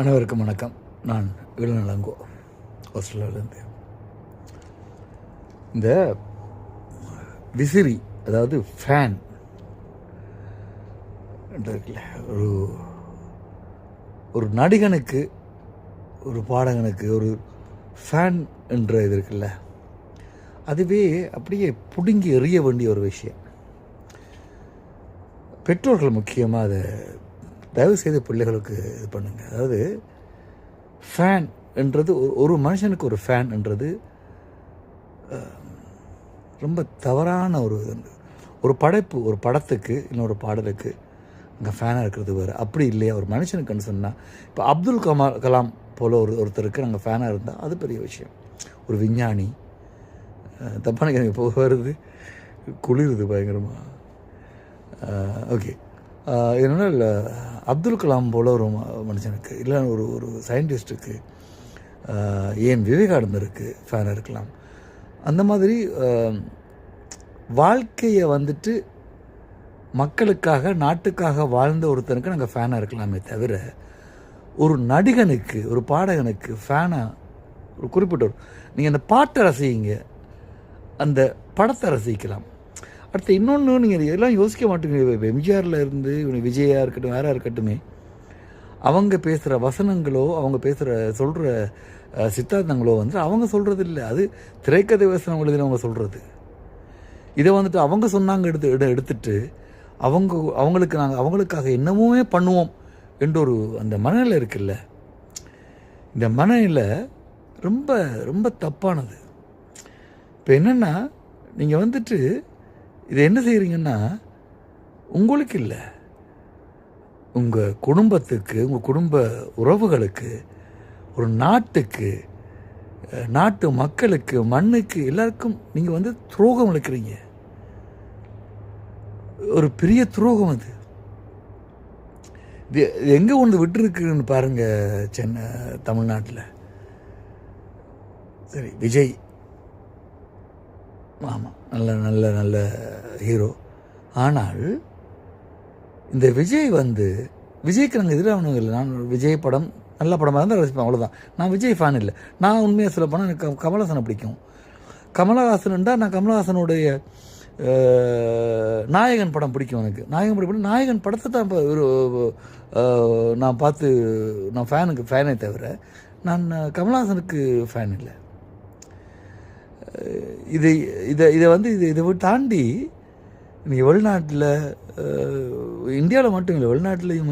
அனைவருக்கும் வணக்கம். நான் இளநலங்கோ, ஆஸ்திரேலியாவிலேருந்து. இந்த விசிறி, அதாவது ஃபேன் இருக்குல்ல, ஒரு நடிகனுக்கு, ஒரு பாடகனுக்கு ஒரு ஃபேன் என்ற இது இருக்குல்ல, அதுவே அப்படியே பிடுங்கி எறிய வேண்டிய ஒரு விஷயம். பெற்றோர்கள் முக்கியமாக அதை தயவுசெய்து பிள்ளைகளுக்கு இது பண்ணுங்க. அதாவது ஃபேன் என்றது, ஒரு மனுஷனுக்கு ஒரு ஃபேன் என்றது ரொம்ப தவறான ஒரு படைப்பு. ஒரு படத்துக்கு இன்னொரு பாடலுக்கு அங்கே ஃபேனாக இருக்கிறது வேறு. அப்படி இல்லையா ஒரு மனுஷனுக்குன்னு சொன்னால், இப்போ அப்துல் கலாம் போல் ஒருத்தருக்கு நாங்கள் ஃபேனாக இருந்தால் அது பெரிய விஷயம். ஒரு விஞ்ஞானி, தப்பான எனக்கு இப்போ வருது, குளிருது பயங்கரமாக. ஓகே, இதனால் அப்துல் கலாம் போல் ஒரு மனுஷனுக்கு, இல்லை ஒரு சயின்டிஸ்ட்டுக்கு, ஏன் விவேகானந்தருக்கு ஃபேனாக இருக்கலாம். அந்த மாதிரி வாழ்க்கையை மக்களுக்காக, நாட்டுக்காக வாழ்ந்த ஒருத்தனுக்கு நாங்கள் ஃபேனாக இருக்கலாமே தவிர, ஒரு நடிகனுக்கு, ஒரு பாடகனுக்கு ஃபேனாக, ஒரு குறிப்பிட்ட நீங்கள் அந்த பாட்டை ரசிங்க, அந்த படத்தை ரசிக்கலாம். அடுத்து இன்னொன்று, நீங்கள் எல்லாம் யோசிக்க மாட்டேங்க. எம்ஜிஆரில் இருந்து விஜயா இருக்கட்டும், யாராக இருக்கட்டுமே, அவங்க பேசுகிற வசனங்களோ, அவங்க சொல்கிற சித்தாந்தங்களோ அவங்க சொல்கிறது இல்லை. அது திரைக்கதை வசனம் எழுதினவங்க சொல்கிறது. இதை அவங்க சொன்னாங்க எடுத்துட்டு அவங்களுக்காக என்னமோவே பண்ணுவோம் என்ற அந்த மனநிலை இருக்குல்ல, இந்த மனநிலை ரொம்ப ரொம்ப தப்பானது. இப்போ என்னென்னா, நீங்கள் இதை என்ன செய்கிறீங்கன்னா, உங்களுக்கு இல்லை, உங்கள் குடும்பத்துக்கு, உங்கள் குடும்ப உறவுகளுக்கு, ஒரு நாட்டுக்கு, நாட்டு மக்களுக்கு, மண்ணுக்கு, எல்லாருக்கும் நீங்கள் துரோகம் இழைக்கிறீங்க. ஒரு பெரிய துரோகம் அது. இது எங்கே விட்டுருக்குன்னு பாருங்கள். தமிழ்நாட்டில் சரி, விஜய், ஆமாம், நல்ல நல்ல நல்ல ஹீரோ. ஆனால் இந்த விஜய் விஜய்க்கு நாங்கள் எதிரானவங்க இல்லை. நான் விஜய் படம் நல்ல படமாக இருந்தால் ரசிப்பேன், அவ்வளோதான். நான் விஜய் ஃபேன் இல்லை. நான் உண்மையாக சொல்ல போனால் எனக்கு கமலஹாசனை பிடிக்கும். கமலஹாசன்டா நான் கமலஹாசனுடைய நாயகன் படம் பிடிக்கும். எனக்கு நாயகன் படம், நாயகன் படத்தை தான் நான் பார்த்து, நான் ஃபேனே தவிர நான் கமலஹாசனுக்கு ஃபேன் இல்லை. இதை தாண்டி நீங்கள் வெளிநாட்டில், இந்தியாவில் மட்டும் இல்லை, வெளிநாட்டிலையும்